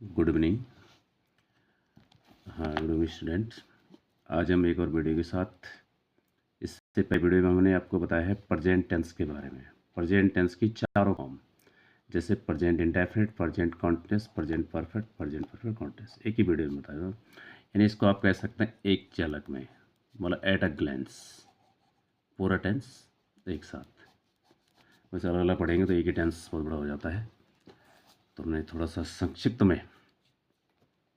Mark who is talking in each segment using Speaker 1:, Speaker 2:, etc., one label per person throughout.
Speaker 1: Good evening. हाँ, good evening students. आज हम एक और वीडियो के साथ, इससे पहले वीडियो में हमने आपको बताया है प्रेजेंट टेंस के बारे में। प्रेजेंट टेंस की चारों फॉर्म, जैसे present indefinite, present continuous, present perfect, present perfect continuous, एक ही वीडियो में बताया। यानी इसको आप कह सकते हैं एक झलक में, मतलब एट अ ग्लैंस, पूरा टेंस एक साथ। वैसे अलग अलग पढ़ेंगे तो एक ही टेंस बहुत बड़ा हो जाता है, तो हमने थोड़ा सा संक्षिप्त में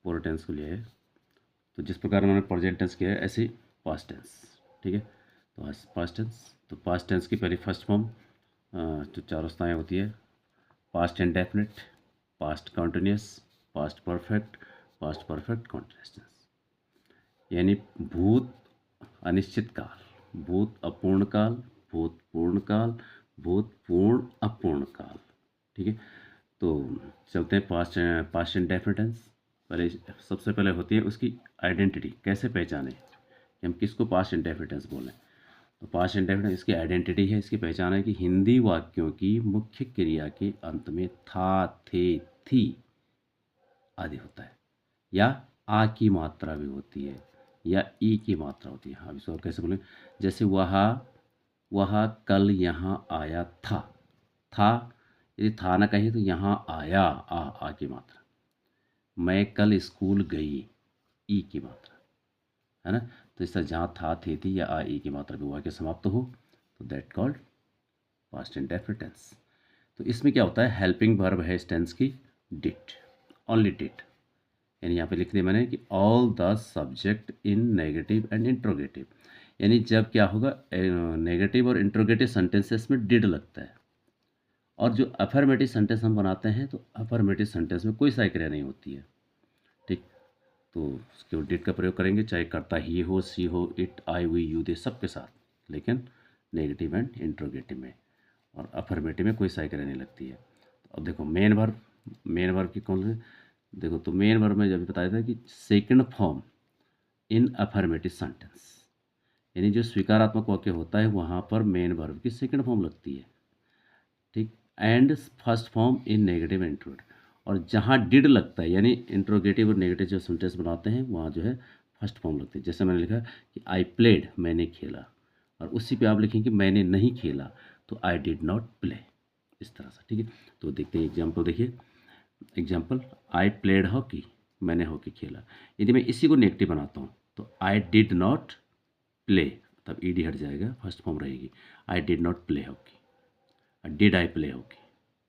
Speaker 1: पूरा टेंस को लिया है। तो जिस प्रकार उन्होंने प्रेजेंट टेंस किया है, ऐसे ही पास्ट टेंस। ठीक है, तो पास्ट टेंस की पहली फर्स्ट फॉर्म जो चार अवस्थाएँ होती है, past indefinite, past continuous, past perfect continuous tense. यानी भूत अनिश्चित काल, भूत अपूर्ण काल, भूत पूर्ण काल, भूत पूर्ण अपूर्ण काल। ठीक है, तो चलते हैं पास्ट इंडेफिनिट टेंस। पहले सबसे पहले होती है उसकी आइडेंटिटी, कैसे पहचाने कि हम किसको पास्ट इंडेफिनिट टेंस बोलें। तो पास्ट इंडेफिनिट इसकी आइडेंटिटी है, इसकी पहचान है कि हिंदी वाक्यों की मुख्य क्रिया के अंत में था, थे, थी आदि होता है, या आ की मात्रा भी होती है, या ई की मात्रा होती है। अब इसको कैसे बोलें, जैसे वह कल यहाँ आया था, यदि था ना कहीं तो यहाँ आया, आ की मात्रा। मैं कल स्कूल गई, ई की मात्रा, है ना। तो इस तरह जहाँ था, थी या आ, ई की मात्रा भी वाक्य समाप्त हो तो that called past indefinite tense. तो इसमें क्या होता है, हेल्पिंग वर्ब है इस टेंस की, डिड, ओनली डिड। यानी यहाँ पे लिख दिया मैंने कि all the subject in negative and interrogative. यानी जब क्या होगा, नेगेटिव और इंट्रोगेटिव सेंटेंसेस में डिड लगता है, और जो अफर्मेटिव सेंटेंस हम बनाते हैं तो अफर्मेटिव सेंटेंस में कोई सहायक क्रिया नहीं होती है। ठीक, तो केवल डिड का प्रयोग करेंगे, चाहे करता ही हो, सी हो, इट, आई, वी, यू, दे, सबके साथ, लेकिन नेगेटिव एंड इंट्रोगेटिव में। और अफर्मेटिव में कोई सहायक क्रिया नहीं लगती है। तो अब देखो मेन वर्ब की कौन से, देखो तो मेन वर्ब में जब बताया था कि second form in affirmative sentence, यानी जो स्वीकारात्मक वाक्य होता है वहाँ पर मेन वर्ब की सेकंड फॉर्म लगती है। ठीक, and first form in negative interrogative. और जहाँ डिड लगता है, यानी इंट्रोगेटिव और नेगेटिव जो सेंटेंस बनाते हैं वहाँ जो है फर्स्ट फॉर्म लगती है। जैसे मैंने लिखा कि आई प्लेड, मैंने खेला, और उसी पे आप लिखेंगे मैंने नहीं खेला, तो आई डिड नॉट प्ले, इस तरह से। ठीक है, तो देखते हैं एग्जाम्पल। देखिए एग्जाम्पल, आई प्लेड हॉकी, मैंने हॉकी खेला। यदि मैं इसी को नेगेटिव बनाता हूँ तो आई डिड नॉट प्ले, तब ई डी हट जाएगा, फर्स्ट फॉर्म रहेगी, I did not play hockey, did I play hockey.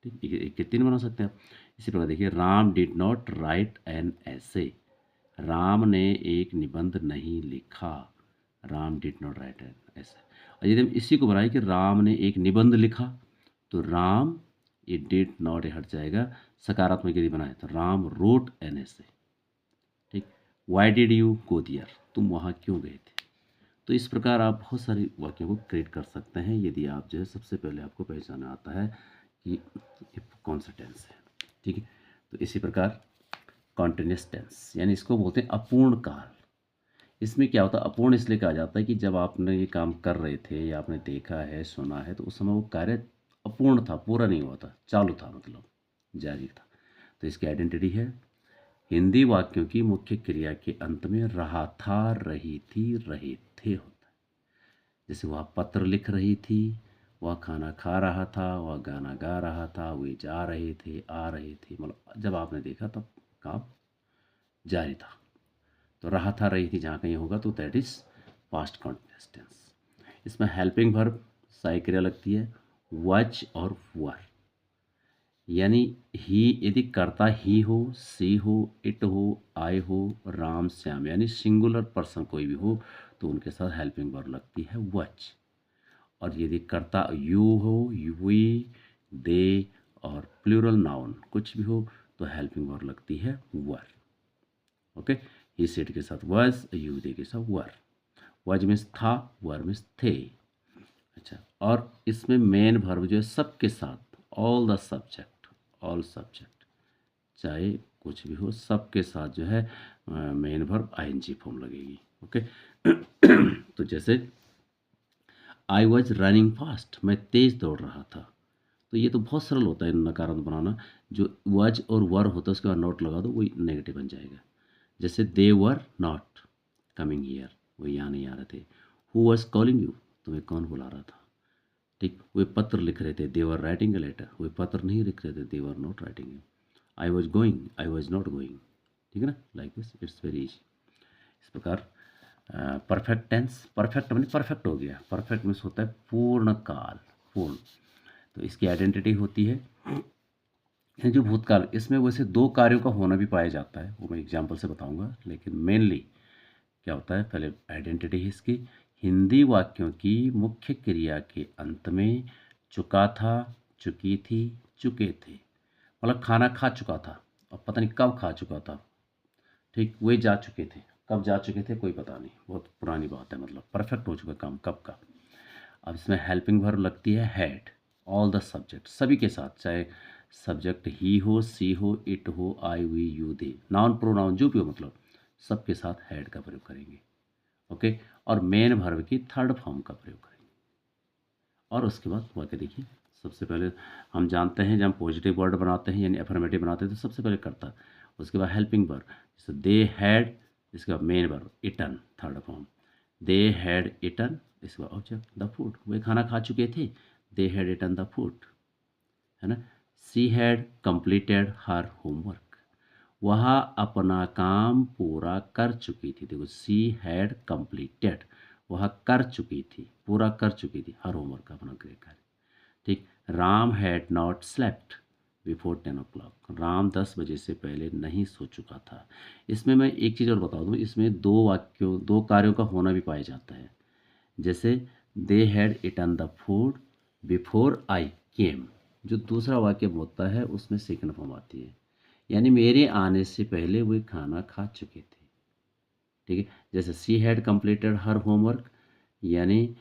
Speaker 1: ठीक, एक के तीन बना सकते हैं आप। इसी प्रकार देखिए, Ram did not write an essay, Ram ने एक निबंध नहीं लिखा, Ram did not write an essay. और यदि हम इसी को बनाए कि राम ने एक निबंध लिखा, तो राम, ये डिड नॉट हट जाएगा, सकारात्मक यदि बनाए तो राम रोट एन ऐसे। ठीक, वाई डिड यू गो दियर, तुम वहाँ क्यों गए थे। तो इस प्रकार आप बहुत सारे वाक्यों को क्रिएट कर सकते हैं, यदि आप जो है सबसे पहले आपको पहचाना आता है कि ये कौन सा टेंस है। ठीक है, तो इसी प्रकार कॉन्टिन्यूअस टेंस, यानी इसको बोलते हैं अपूर्ण काल। इसमें क्या होता है, अपूर्ण इसलिए कहा जाता है कि जब आपने ये काम कर रहे थे या आपने देखा है, सुना है, तो उस समय वो कार्य अपूर्ण था, पूरा नहीं हुआ था, चालू था, मतलब जारी था। तो इसकी आइडेंटिटी है, हिंदी वाक्यों की मुख्य क्रिया के अंत में रहा था, रही थी, रहे थे होता है। जैसे वह पत्र लिख रही थी, वह खाना खा रहा था, वह गाना गा रहा था, वे जा रहे थे, आ रहे थे, मतलब जब आपने देखा तब काम जारी था। तो रहा था, रही थी जहाँ कहीं होगा तो that is past continuous tense. इसमें हेल्पिंग वर्ब सहायक क्रिया लगती है, वॉच और वर। यानी ही यदि कर्ता ही हो, सी हो, इट हो, आई हो, राम, श्याम, यानी सिंगुलर पर्सन कोई भी हो तो उनके साथ हेल्पिंग वर्ब लगती है वच। और यदि कर्ता यू हो, वी, दे, और प्लूरल नाउन कुछ भी हो तो हेल्पिंग वर्ब लगती है वर। ओके, ही सेड के साथ वॉज, यू, दे के साथ वर। वॉज मीन्स था, वर मीन्स थे। अच्छा, और इसमें मेन वर्ब जो है सबके साथ, all the subject, all subject, चाहे कुछ भी हो, सबके साथ जो है मेन वर्ब आईएनजी फॉर्म लगेगी। ओके, तो जैसे आई वॉज रनिंग फास्ट, मैं तेज दौड़ रहा था, तो ये तो बहुत सरल होता है नकारात्मक बनाना। जो वज और वर होता है उसके बाद नॉट लगा दो, वही नेगेटिव बन जाएगा। जैसे दे वर नॉट कमिंग हियर, वो यहाँ नहीं आ रहे थे। हु वॉज कॉलिंग यू, तुम्हें कौन बुला रहा था। ठीक, वे पत्र लिख रहे थे, they were writing a letter, वे पत्र नहीं लिख रहे थे, they were not writing. I was going, I was not going. ठीक है ना, like this, it's very easy. इस प्रकार परफेक्ट टेंस, परफेक्ट मैंने परफेक्ट हो गया, परफेक्ट मीन्स होता है पूर्ण काल, पूर्ण। तो इसकी आइडेंटिटी होती है ये जो भूतकाल, इसमें वैसे दो कार्यों का होना भी पाया जाता है, वो मैं एग्जाम्पल से बताऊंगा, लेकिन मेनली क्या होता है, पहले आइडेंटिटी है इसकी। हिंदी वाक्यों की मुख्य क्रिया के अंत में चुका था, चुकी थी, चुके थे, मतलब खाना खा चुका था और पता नहीं कब खा चुका था। ठीक, वे जा चुके थे, कब जा चुके थे कोई पता नहीं, बहुत पुरानी बात है, मतलब परफेक्ट हो चुका काम कब का। अब इसमें हेल्पिंग वर्ब लगती है हैड, ऑल द सब्जेक्ट, सभी के साथ, चाहे सब्जेक्ट ही हो, सी हो, इट हो, I, we, you, they, noun pronoun जो भी हो, मतलब सबके साथ हैड का प्रयोग करेंगे। ओके, और मेन वर्ब की थर्ड फॉर्म का प्रयोग करेंगे। और उसके बाद वाक्य देखिए, सबसे पहले हम जानते हैं जब हम पॉजिटिव वर्ड बनाते हैं यानी अफर्मेटिव बनाते हैं तो सबसे पहले करता, उसके बाद हेल्पिंग वर्ब, जैसे दे हैड, इसके बाद main verb eaten third form, they had eaten, इसके बाद ऑब्जेक्ट द फूड, वे खाना खा चुके थे, दे हैड इटन द फूड, है ना। She had completed her homework, वह अपना काम पूरा कर चुकी थी। देखो, सी हैड कंप्लीटेड, वह कर चुकी थी, पूरा कर चुकी थी हर होमवर्क अपना गृह कार्य। ठीक, Ram had not slept before 10 o'clock, Ram 10 बजे से पहले नहीं सो चुका था। इसमें मैं एक चीज़ और बता दूँ, इसमें दो कार्यों का होना भी पाया जाता है। जैसे they had eaten the food before I came, जो दूसरा वाक्य होता है उसमें सेकंड फॉर्म आती है, यानी मेरे आने से पहले वे खाना खा चुके थे। ठीक है, जैसे she had completed her homework, यानी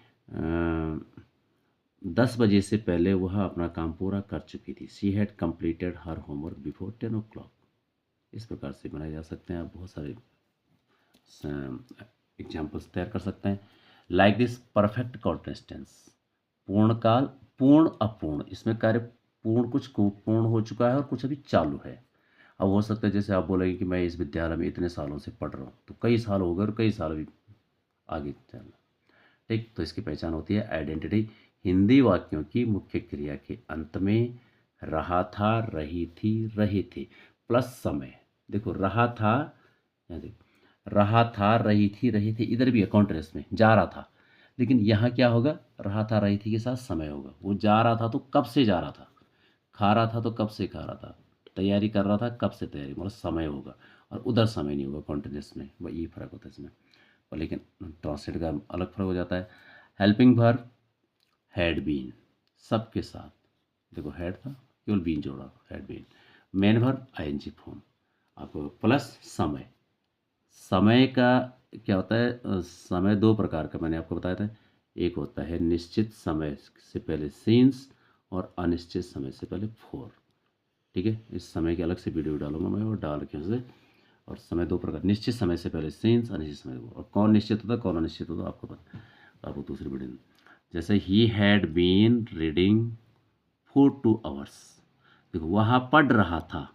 Speaker 1: 10 बजे से पहले वह अपना काम पूरा कर चुकी थी। She had completed her homework before 10 o'clock। इस प्रकार से बनाए जा सकते हैं, आप बहुत सारे एग्जाम्पल्स तैयार कर सकते हैं। Like this perfect continuous tense, पूर्ण काल, पूर्ण अपूर्ण, इसमें कार्य पूर्ण, कुछ पूर्ण हो चुका है और कुछ अभी चालू है। अब हो सकता है जैसे आप बोलेंगे कि मैं इस विद्यालय में इतने सालों से पढ़ रहा हूँ, तो कई साल हो गए और कई साल अभी आगे चलना। ठीक, तो इसकी पहचान होती है आइडेंटिटी, हिंदी वाक्यों की मुख्य क्रिया के अंत में रहा था, रही थी, रहे थे प्लस समय। देखो रहा था, यहाँ देखो रहा था, रही थी, रहे थे, इधर भी है कॉन्ट्रेस्ट में जा रहा था, लेकिन यहाँ क्या होगा, रहा था रही थी के साथ समय होगा। वो जा रहा था तो कब से जा रहा था, खा रहा था तो कब से खा रहा था, तैयारी कर रहा था कब से तैयारी, मतलब समय होगा, और उधर समय नहीं होगा कॉन्टिन्यूस में, वही ये फर्क होता है इसमें। और लेकिन ट्रांसलेट का अलग फर्क हो जाता है। हेल्पिंग वर्ब हैड बीन, सबके साथ, देखो हैड था केवल बीन जोड़ा, had been. Main verb ING form, आपको प्लस समय। समय का क्या होता है, समय दो प्रकार का मैंने आपको बताया था, एक होता है निश्चित समय से पहले सीन्स और अनिश्चित समय से पहले फोर। ठीक है, इस समय की अलग से वीडियो डालूंगा मैं और डाल के उसे। और समय दो प्रकार, निश्चित समय से पहले सीन्स, अनिश्चित समय, और कौन निश्चित होता है कौन अनिश्चित होता है आपको पता, आपको दूसरी वीडियो में। जैसे ही had been reading for 2 hours, देखो वहाँ पढ़ रहा था,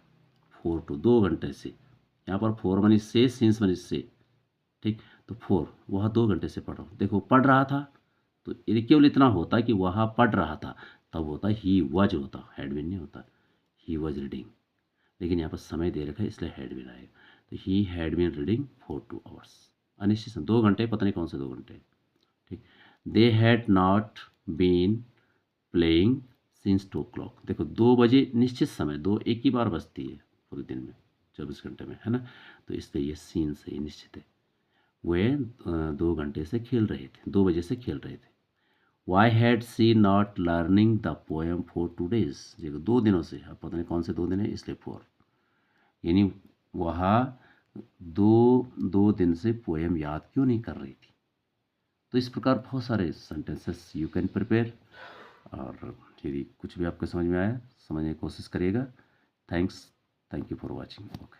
Speaker 1: 2 घंटे से, यहाँ पर 4 मनी से, सीन्स मनी से। ठीक, तो 4, वह 2 घंटे से पढ़ रहा हूँ, देखो पढ़ रहा था, तो ये केवल इतना होता कि वहाँ पढ़ रहा था, तब होता ही वज होता, हैड बीन नहीं होता, ही वज रीडिंग। लेकिन यहाँ पर समय दे रखा है इसलिए हैड बीन आएगा, तो ही had been reading for 2 hours, अनिश्चित 2 घंटे, पता नहीं कौन से 2 घंटे। ठीक, they had not been playing since 2 o'clock, देखो 2 बजे निश्चित समय, 2 एक ही बार बजती है पूरे दिन में 24 घंटे में, है ना, तो इसलिए ये सीन से ही निश्चित है, वे 2 घंटे से खेल रहे थे, 2 बजे से खेल रहे थे। Why had see not learning the poem for 2 days, देखो 2 दिनों से, अब पता नहीं कौन से 2 दिन है इसलिए 4, यानी वह दो दिन से पोएम याद क्यों नहीं कर रही थी। तो इस प्रकार बहुत सारे सेंटेंसेस यू कैन प्रिपेयर, और यदि कुछ भी आपको समझ में आया समझने की कोशिश करिएगा। Thank you for watching. Okay.